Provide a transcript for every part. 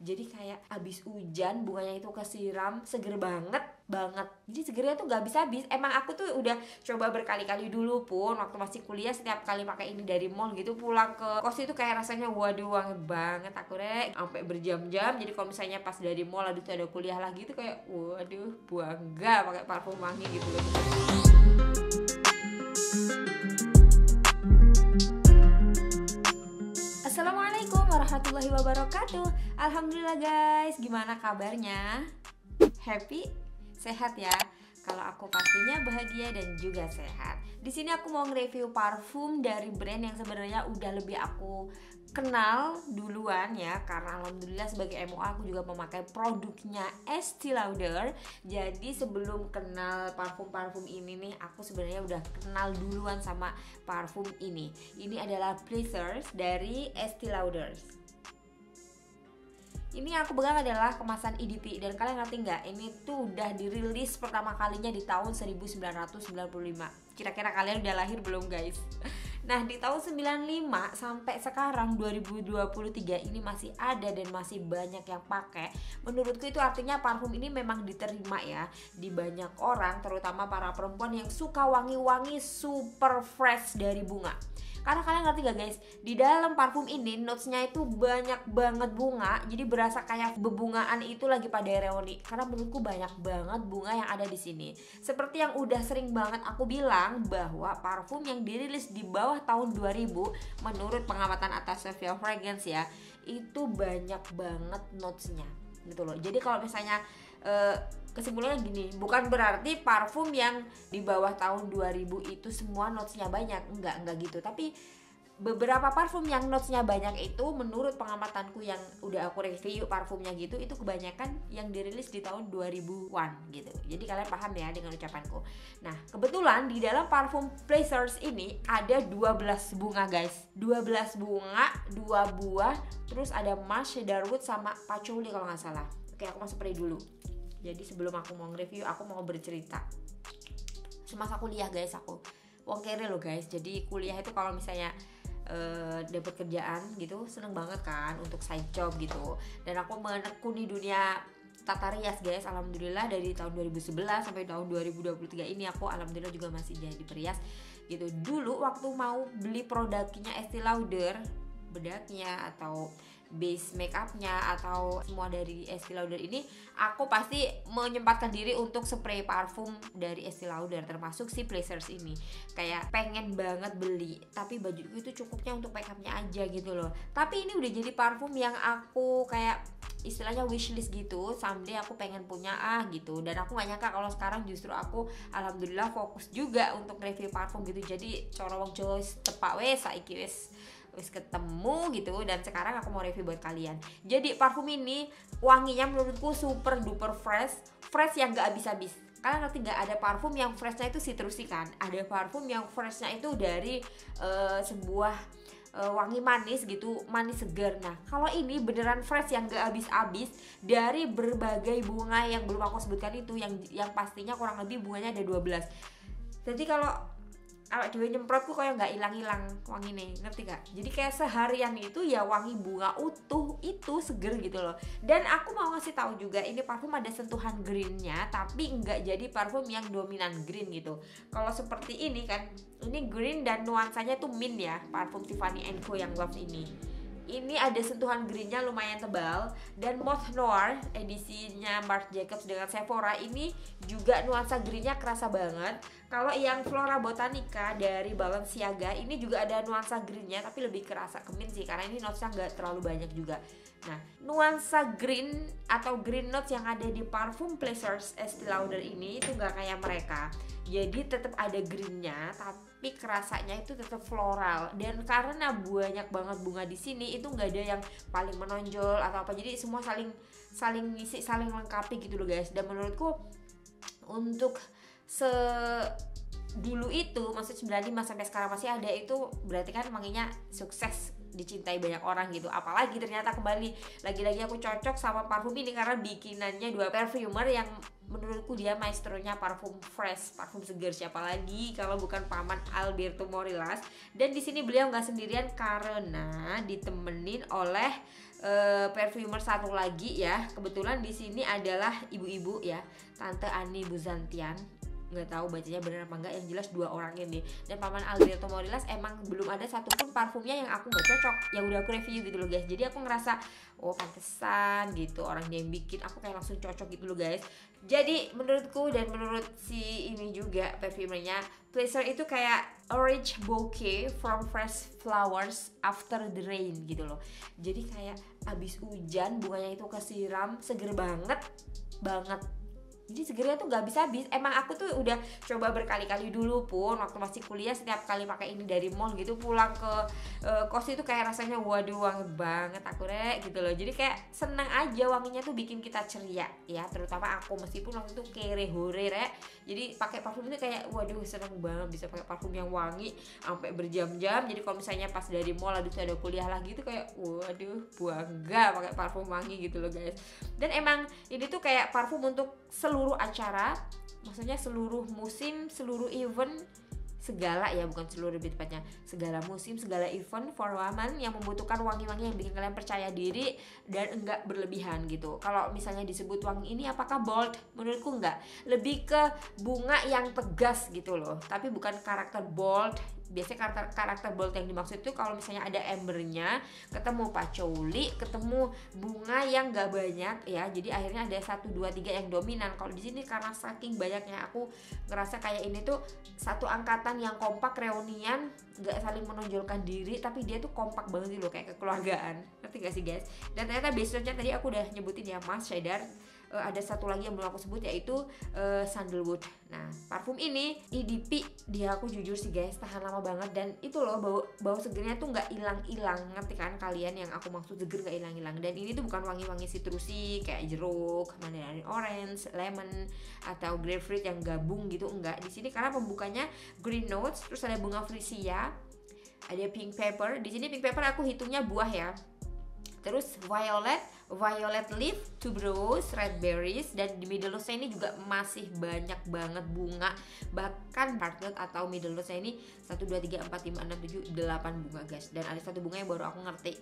Jadi kayak abis hujan bunganya itu kesiram, seger banget banget. Jadi segernya tuh gak habis-habis. Emang aku tuh udah coba berkali-kali dulu pun waktu masih kuliah, setiap kali pakai ini dari mall gitu, pulang ke kos itu kayak rasanya waduh wangi banget aku rek, sampai berjam-jam. Jadi kalau misalnya pas dari mall ada kuliah lagi tuh kayak waduh bangga pakai parfum wangi gitu loh. Assalamualaikum warahmatullahi wabarakatuh. Alhamdulillah guys, gimana kabarnya? Happy? Sehat ya? Kalau aku pastinya bahagia dan juga sehat. Di sini aku mau nge-review parfum dari brand yang sebenarnya udah lebih aku kenal duluan ya, karena alhamdulillah sebagai MUA aku juga memakai produknya Estée Lauder. Jadi sebelum kenal parfum-parfum ini nih, aku sebenarnya udah kenal duluan sama parfum ini. Ini adalah Pleasures dari Estée Lauder. Ini yang aku pegang adalah kemasan EDP, dan kalian ngerti nggak? Ini tuh udah dirilis pertama kalinya di tahun 1995. Kira-kira kalian udah lahir belum guys? Nah di tahun 95 sampai sekarang 2023 ini masih ada dan masih banyak yang pakai. Menurutku itu artinya parfum ini memang diterima ya di banyak orang, terutama para perempuan yang suka wangi-wangi super fresh dari bunga. Karena kalian ngerti gak guys, di dalam parfum ini notesnya itu banyak banget bunga. Jadi berasa kayak bebungaan itu lagi pada reuni. Karena menurutku banyak banget bunga yang ada di sini. Seperti yang udah sering banget aku bilang, bahwa parfum yang dirilis di bawah tahun 2000 menurut pengamatan atas Seville Fragrance ya, itu banyak banget notesnya gitu loh. Jadi kalau misalnya kesimpulannya gini, bukan berarti parfum yang di bawah tahun 2000 itu semua notesnya banyak, enggak gitu. Tapi beberapa parfum yang notesnya banyak itu menurut pengamatanku yang udah aku review parfumnya gitu, itu kebanyakan yang dirilis di tahun 2000-an gitu. Jadi kalian paham ya dengan ucapanku. Nah kebetulan di dalam parfum Pleasures ini ada 12 bunga guys. 12 bunga, 2 buah, terus ada musk, cedarwood sama patchouli kalau gak salah. Oke, aku masuk spray dulu. Jadi sebelum aku mau nge-review, aku mau bercerita. Semasa kuliah guys, aku wong kere loh guys. Jadi kuliah itu kalau misalnya dapat kerjaan gitu, seneng banget kan untuk side job gitu. Dan aku menekuni dunia tata rias guys. Alhamdulillah dari tahun 2011 sampai tahun 2023 ini aku alhamdulillah juga masih jadi perias gitu. Dulu waktu mau beli produknya Estée Lauder, bedaknya atau base make upnya atau semua dari Estée Lauder ini, aku pasti menyempatkan diri untuk spray parfum dari Estée Lauder, termasuk si Pleasures ini. Kayak pengen banget beli, tapi bajuku itu cukupnya untuk make upnya aja gitu loh. Tapi ini udah jadi parfum yang aku kayak istilahnya wishlist gitu, someday aku pengen punya gitu. Dan aku gak nyangka kalau sekarang justru aku alhamdulillah fokus juga untuk review parfum gitu. Jadi corong Joyce tepak wes saiki wis ketemu gitu, dan sekarang aku mau review buat kalian. Jadi parfum ini wanginya menurutku super duper fresh yang gak habis-habis. Kalian ngerti gak, ada parfum yang freshnya itu citrusi kan, ada parfum yang freshnya itu dari sebuah wangi manis gitu, manis segar. Nah kalau ini beneran fresh yang gak habis-habis dari berbagai bunga yang belum aku sebutkan itu, yang pastinya kurang lebih bunganya ada 12. Jadi kalau awak dewe nyemprotku kayak nggak hilang-hilang wangi nih, ngerti gak? Jadi kayak seharian itu ya wangi bunga utuh itu seger gitu loh. Dan aku mau ngasih tahu juga, ini parfum ada sentuhan greennya, tapi nggak jadi parfum yang dominan green gitu. Kalau seperti ini kan, ini green dan nuansanya tuh mint ya, parfum Tiffany & Co yang Love ini. Ini ada sentuhan greennya lumayan tebal. Dan Mauve Noir edisinya Marc Jacobs dengan Sephora ini juga nuansa greennya kerasa banget. Kalau yang Flora Botanica dari Balenciaga ini juga ada nuansa greennya, tapi lebih kerasa ke mint sih, karena ini notesnya nggak terlalu banyak juga. Nah nuansa green atau green notes yang ada di parfum Pleasures Estée Lauder ini itu nggak kayak mereka. Jadi tetap ada greennya, tapi kerasanya itu tetap floral. Dan karena banyak banget bunga di sini, itu nggak ada yang paling menonjol atau apa. Jadi semua saling ngisi, saling lengkapi gitu loh guys. Dan menurutku untuk dulu itu, maksud 95 sampai sekarang masih ada, itu berarti kan wanginya sukses dicintai banyak orang gitu. Apalagi ternyata kembali lagi-lagi aku cocok sama parfum ini karena bikinannya dua perfumer yang menurutku dia maestronya parfum fresh, parfum segar. Siapa lagi kalau bukan paman Alberto Morillas. Dan di sini beliau nggak sendirian karena ditemenin oleh perfumer satu lagi ya. Kebetulan di sini adalah ibu-ibu ya, Tante Ani Buzantian. Nggak tahu bacanya benar apa enggak, yang jelas dua orang ini. Dan Paman Alberto Morillas emang belum ada satupun parfumnya yang aku nggak cocok, yang udah aku review gitu loh guys. Jadi aku ngerasa oh pantesan gitu orang yang bikin aku kayak langsung cocok gitu loh guys. Jadi menurutku dan menurut si ini juga perfumernya, Pleasure itu kayak orange bouquet from fresh flowers after the rain gitu loh. Jadi kayak abis hujan bunganya itu kesiram, seger banget banget. Jadi segernya tuh gak habis-habis. Emang aku tuh udah coba berkali-kali dulu pun waktu masih kuliah, setiap kali pakai ini dari mall gitu, pulang ke kos itu kayak rasanya waduh wangi banget aku rek gitu loh. Jadi kayak seneng aja, wanginya tuh bikin kita ceria ya, terutama aku meskipun waktu itu kere hore rek. Jadi pakai parfum itu kayak waduh seneng banget bisa pakai parfum yang wangi sampai berjam-jam. Jadi kalau misalnya pas dari mall habis ada kuliah lagi tuh kayak waduh bangga pakai parfum wangi gitu loh guys. Dan emang ini tuh kayak parfum untuk seluruh acara, maksudnya seluruh musim, seluruh event, segala ya, bukan seluruh lebih tepatnya, segala musim, segala event for women yang membutuhkan wangi-wangi yang bikin kalian percaya diri dan enggak berlebihan gitu. Kalau misalnya disebut wangi ini apakah bold? Menurutku enggak, lebih ke bunga yang tegas gitu loh, tapi bukan karakter bold. Biasanya karakter bold yang dimaksud itu kalau misalnya ada embernya, ketemu patchouli, ketemu bunga yang gak banyak ya, jadi akhirnya ada 1, 2, 3 yang dominan. Kalau di sini karena saking banyaknya aku ngerasa kayak ini tuh satu angkatan yang kompak, reunian, gak saling menonjolkan diri, tapi dia tuh kompak banget gitu loh, kayak kekeluargaan. Ngerti gak sih guys? Dan ternyata base note-nya tadi aku udah nyebutin ya, Mas Cheddar. Ada satu lagi yang belum aku sebut yaitu Sandalwood. Nah parfum ini EDP, dia aku jujur sih guys tahan lama banget, dan itu loh bau segernya tuh nggak hilang-hilang. Ngerti kan kalian yang aku maksud seger nggak hilang-hilang. Dan ini tuh bukan wangi-wangi sitrusi kayak jeruk, mandarin orange, lemon atau grapefruit yang gabung gitu, enggak. Di sini karena pembukanya green notes, terus ada bunga freesia, ada pink pepper. Di sini pink pepper aku hitungnya buah ya. Terus violet leaf, tuberose, red berries, dan di middle notes-nya ini juga masih banyak banget bunga. Bahkan heart note atau middle notes-nya ini 1, 2, 3, 4, 5, 6, 7, 8 bunga guys. Dan ada satu bunga yang baru aku ngerti.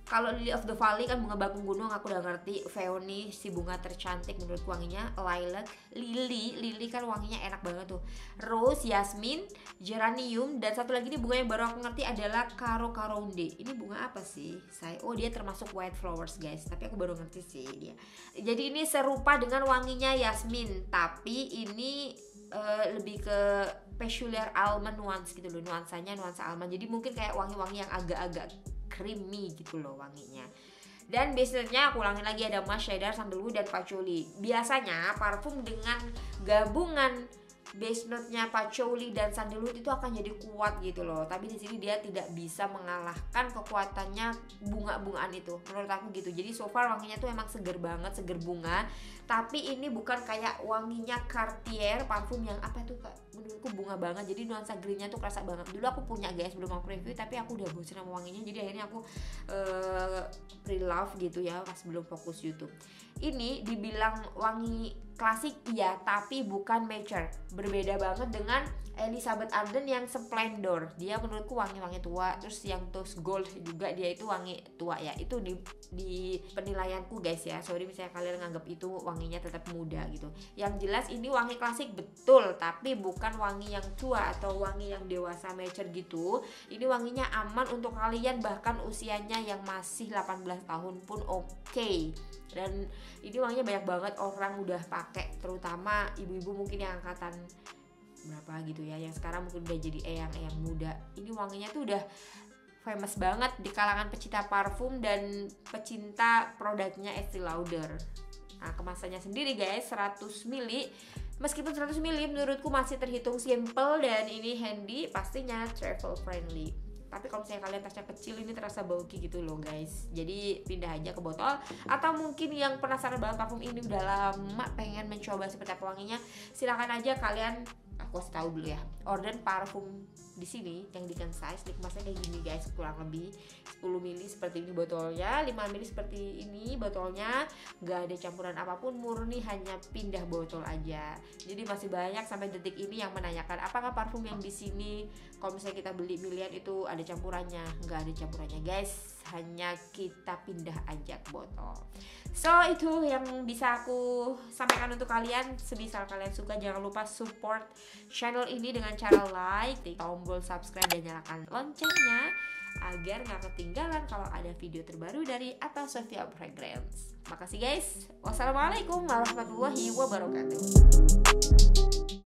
Kalau Lily of the Valley kan bunga bakung gunung aku udah ngerti. Peony si bunga tercantik menurut wanginya. Lilac, lily kan wanginya enak banget tuh. Rose, yasmin, geranium, dan satu lagi nih bunga yang baru aku ngerti adalah Caro Caronde. Ini bunga apa sih? Oh dia termasuk white flowers guys, tapi aku baru ngerti sih dia. Jadi ini serupa dengan wanginya yasmin, tapi ini lebih ke peculiar almond nuance gitu loh, nuansanya nuansa almond. Jadi mungkin kayak wangi-wangi yang agak-agak creamy gitu loh wanginya. Dan biasanya aku ulangin lagi ada Mas Cheddar, Sandalwood, dan patchouli. Biasanya parfum dengan gabungan base note-nya patchouli dan sandalwood itu akan jadi kuat gitu loh. Tapi di sini dia tidak bisa mengalahkan kekuatannya bunga-bungaan itu. Menurut aku gitu. Jadi so far wanginya tuh emang seger banget, seger bunga. Tapi ini bukan kayak wanginya Cartier parfum yang apa tuh Kak? Menurutku bunga banget. Jadi nuansa greennya tuh kerasa banget. Dulu aku punya guys, belum aku review, tapi aku udah bosan sama wanginya. Jadi akhirnya aku pre-love gitu ya pas belum fokus YouTube. Ini dibilang wangi klasik iya, tapi bukan mature. Berbeda banget dengan Elizabeth Arden yang Splendor. Dia menurutku wangi-wangi tua. Terus yang Toast Gold juga dia itu wangi tua ya. Itu di penilaianku guys ya. Sorry misalnya kalian nganggap itu wanginya tetap muda gitu. Yang jelas ini wangi klasik betul, tapi bukan wangi yang tua atau wangi yang dewasa mature gitu. Ini wanginya aman untuk kalian bahkan usianya yang masih 18 tahun pun oke. Dan ini wanginya banyak banget orang udah pakai, terutama ibu-ibu mungkin yang angkatan berapa gitu ya, yang sekarang mungkin udah jadi eyang-eyang muda. Ini wanginya tuh udah famous banget di kalangan pecinta parfum dan pecinta produknya Estee Lauder. Nah kemasannya sendiri guys 100 ml. Meskipun 100 ml menurutku masih terhitung simple dan ini handy, pastinya travel friendly. Tapi kalau misalnya kalian tasnya kecil ini terasa bulky gitu loh guys. Jadi pindah aja ke botol. Atau mungkin yang penasaran banget parfum ini udah lama pengen mencoba seperti apa wanginya, silakan aja kalian, aku kasih tahu dulu ya, order parfum di sini yang di can size dikemasnya kayak gini guys, kurang lebih 10 ml seperti ini botolnya, 5 ml seperti ini botolnya, nggak ada campuran apapun, murni hanya pindah botol aja. Jadi masih banyak sampai detik ini yang menanyakan apakah parfum yang di sini kalau misalnya kita beli miliar itu ada campurannya. Nggak ada campurannya guys, hanya kita pindah aja ke botol. So itu yang bisa aku sampaikan untuk kalian. Semisal kalian suka, jangan lupa support channel ini dengan cara like, klik tombol subscribe dan nyalakan loncengnya agar nggak ketinggalan kalau ada video terbaru dari Atta Sofia Fragrance. Makasih guys. Wassalamualaikum warahmatullahi wabarakatuh.